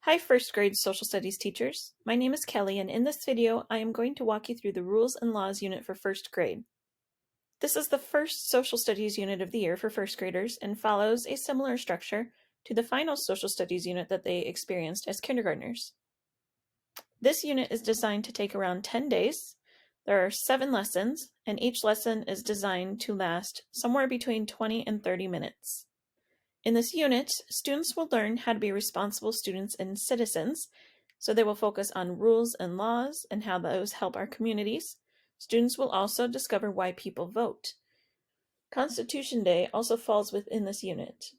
Hi first grade social studies teachers. My name is Kelly and in this video I am going to walk you through the Rules and Laws unit for first grade. This is the first social studies unit of the year for first graders and follows a similar structure to the final social studies unit that they experienced as kindergartners. This unit is designed to take around 10 days. There are 7 lessons and each lesson is designed to last somewhere between 20 and 30 minutes. In this unit, students will learn how to be responsible students and citizens, so they will focus on rules and laws and how those help our communities. Students will also discover why people vote. Constitution Day also falls within this unit.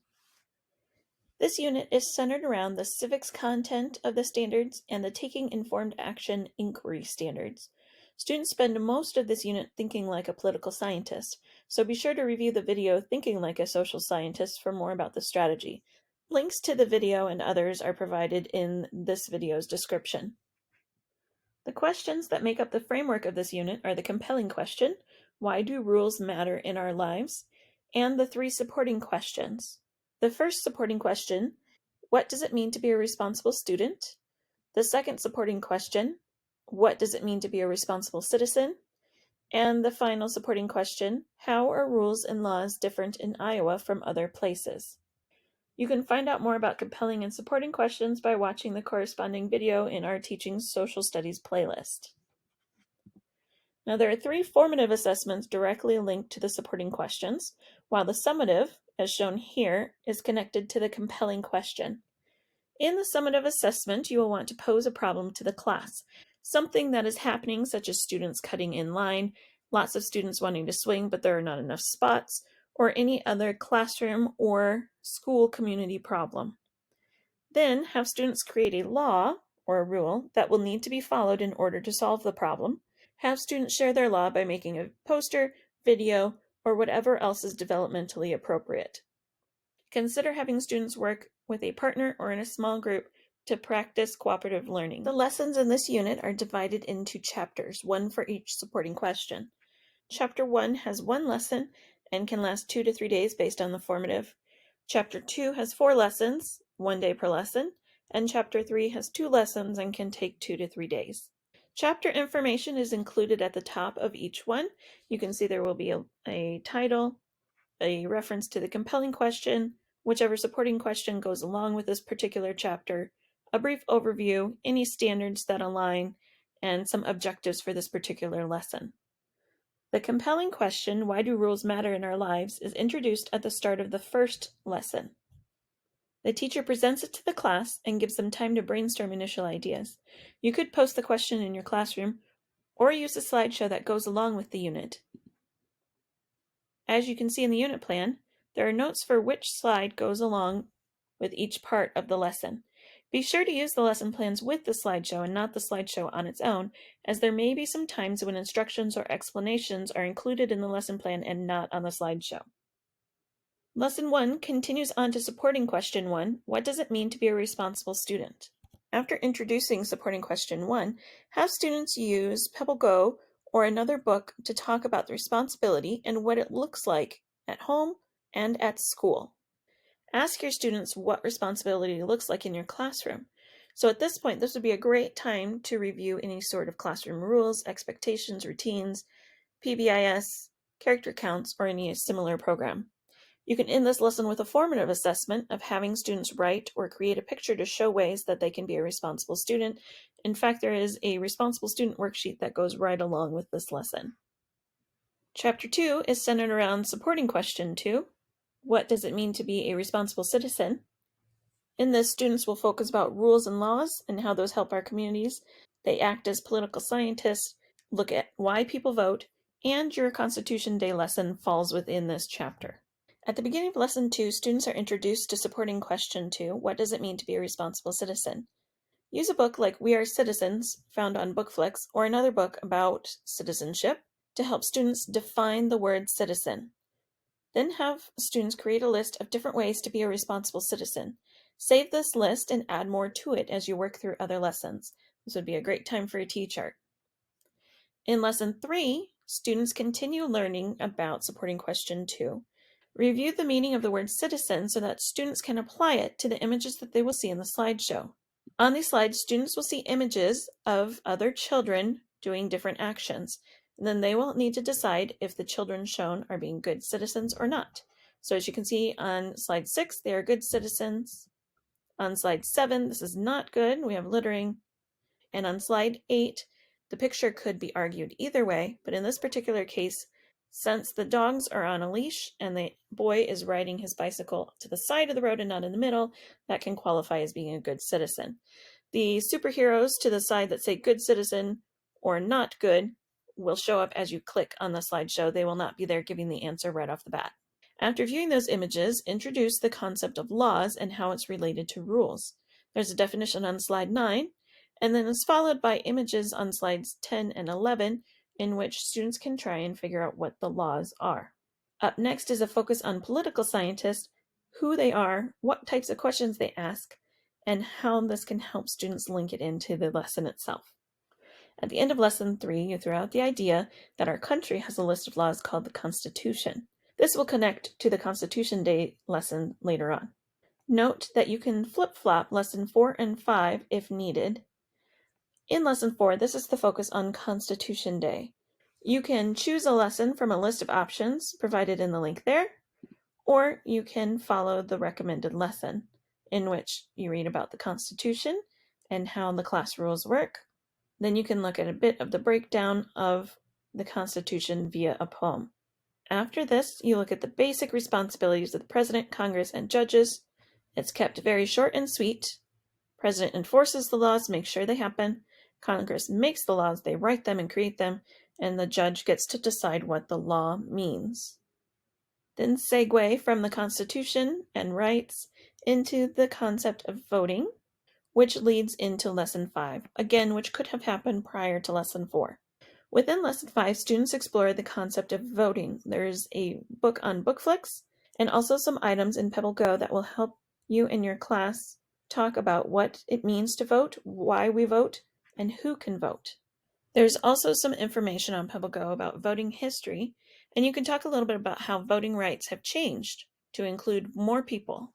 This unit is centered around the civics content of the standards and the taking informed action inquiry standards. Students spend most of this unit thinking like a political scientist, so be sure to review the video Thinking Like a Social Scientist for more about the strategy. Links to the video and others are provided in this video's description. The questions that make up the framework of this unit are the compelling question, why do rules matter in our lives, and the 3 supporting questions. The first supporting question, what does it mean to be a responsible student? The second supporting question, what does it mean to be a responsible citizen? And the final supporting question, how are rules and laws different in Iowa from other places? You can find out more about compelling and supporting questions by watching the corresponding video in our Teaching Social Studies playlist. Now, there are 3 formative assessments directly linked to the supporting questions, while the summative, as shown here, is connected to the compelling question. In the summative assessment, you will want to pose a problem to the class, something that is happening, such as students cutting in line, lots of students wanting to swing but there are not enough spots, or any other classroom or school community problem. Then have students create a law or a rule that will need to be followed in order to solve the problem. Have students share their law by making a poster, video, or whatever else is developmentally appropriate. Consider having students work with a partner or in a small group to practice cooperative learning. The lessons in this unit are divided into chapters, 1 for each supporting question. Chapter 1 has 1 lesson and can last 2 to 3 days based on the formative. Chapter 2 has 4 lessons, 1 day per lesson, and Chapter 3 has 2 lessons and can take 2 to 3 days. Chapter information is included at the top of each one. You can see there will be a title, a reference to the compelling question, whichever supporting question goes along with this particular chapter, a brief overview, any standards that align, and some objectives for this particular lesson. The compelling question, why do rules matter in our lives, is introduced at the start of the first lesson. The teacher presents it to the class and gives them time to brainstorm initial ideas. You could post the question in your classroom or use a slideshow that goes along with the unit. As you can see in the unit plan, there are notes for which slide goes along with each part of the lesson. Be sure to use the lesson plans with the slideshow and not the slideshow on its own, as there may be some times when instructions or explanations are included in the lesson plan and not on the slideshow. Lesson 1 continues on to supporting question 1, what does it mean to be a responsible student? After introducing supporting question 1, have students use PebbleGo or another book to talk about the responsibility and what it looks like at home and at school. Ask your students what responsibility looks like in your classroom. So at this point, this would be a great time to review any sort of classroom rules, expectations, routines, PBIS, character counts, or any similar program. You can end this lesson with a formative assessment of having students write or create a picture to show ways that they can be a responsible student. In fact, there is a responsible student worksheet that goes right along with this lesson. Chapter 2 is centered around supporting question 2. What does it mean to be a responsible citizen? In this, students will focus about rules and laws and how those help our communities. They act as political scientists, look at why people vote, and your Constitution Day lesson falls within this chapter. At the beginning of Lesson 2, students are introduced to supporting question 2, what does it mean to be a responsible citizen? Use a book like We Are Citizens, found on Bookflix, or another book about citizenship to help students define the word citizen. Then have students create a list of different ways to be a responsible citizen. Save this list and add more to it as you work through other lessons. This would be a great time for a T-chart. In Lesson 3, students continue learning about supporting question 2. Review the meaning of the word citizen so that students can apply it to the images that they will see in the slideshow. On these slides, students will see images of other children doing different actions. And then they will need to decide if the children shown are being good citizens or not. So as you can see on slide 6, they are good citizens. On slide 7, this is not good. We have littering. And on slide 8, the picture could be argued either way, but in this particular case, since the dogs are on a leash and the boy is riding his bicycle to the side of the road and not in the middle, that can qualify as being a good citizen. The superheroes to the side that say good citizen or not good will show up as you click on the slideshow. They will not be there giving the answer right off the bat. After viewing those images, introduce the concept of laws and how it's related to rules. There's a definition on slide 9, and then it's followed by images on slides 10 and 11 in which students can try and figure out what the laws are. Up next is a focus on political scientists, who they are, what types of questions they ask, and how this can help students link it into the lesson itself. At the end of lesson 3, you throw out the idea that our country has a list of laws called the Constitution. This will connect to the Constitution Day lesson later on. Note that you can flip-flop lesson 4 and 5 if needed. In lesson 4, this is the focus on Constitution Day. You can choose a lesson from a list of options provided in the link there, or you can follow the recommended lesson, in which you read about the Constitution and how the class rules work. Then you can look at a bit of the breakdown of the Constitution via a poem. After this, you look at the basic responsibilities of the President, Congress, and judges. It's kept very short and sweet. President enforces the laws, makes sure they happen. Congress makes the laws, they write them and create them, and the judge gets to decide what the law means. Then segue from the Constitution and rights into the concept of voting, which leads into lesson 5, again, which could have happened prior to lesson 4. Within lesson 5, students explore the concept of voting. There's a book on Bookflix and also some items in Pebble Go that will help you and your class talk about what it means to vote, why we vote, and who can vote. There's also some information on Pebble Go about voting history, and you can talk a little bit about how voting rights have changed to include more people.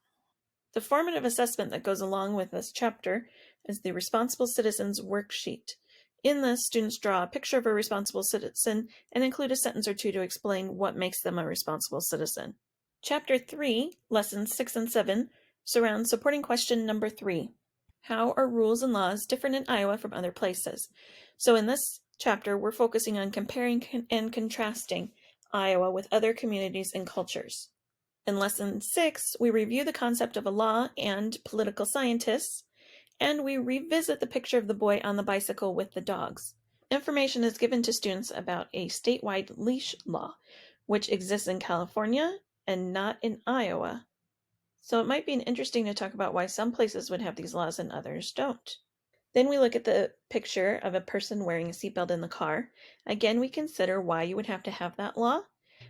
The formative assessment that goes along with this chapter is the Responsible Citizens Worksheet. In this, students draw a picture of a responsible citizen and include a sentence or two to explain what makes them a responsible citizen. Chapter 3, Lessons 6 and 7, surrounds supporting question number 3. How are rules and laws different in Iowa from other places? So in this chapter, we're focusing on comparing and contrasting Iowa with other communities and cultures. In lesson 6, we review the concept of a law and political scientists, and we revisit the picture of the boy on the bicycle with the dogs. Information is given to students about a statewide leash law, which exists in California and not in Iowa. So it might be interesting to talk about why some places would have these laws and others don't. Then we look at the picture of a person wearing a seatbelt in the car. Again, we consider why you would have to have that law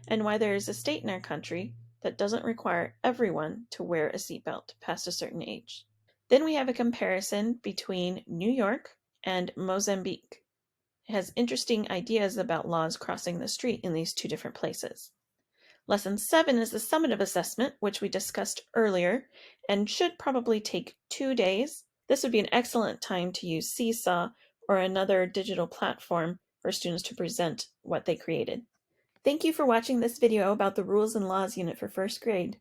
and why there is a state in our country that doesn't require everyone to wear a seatbelt past a certain age. Then we have a comparison between New York and Mozambique. It has interesting ideas about laws crossing the street in these two different places. Lesson 7 is the summative assessment, which we discussed earlier, and should probably take 2 days. This would be an excellent time to use Seesaw or another digital platform for students to present what they created. Thank you for watching this video about the Rules and Laws unit for first grade.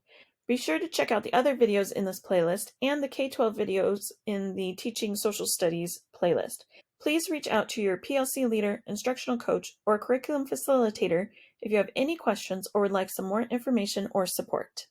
Be sure to check out the other videos in this playlist and the K-12 videos in the Teaching Social Studies playlist. Please reach out to your PLC leader, instructional coach, or curriculum facilitator if you have any questions or would like some more information or support.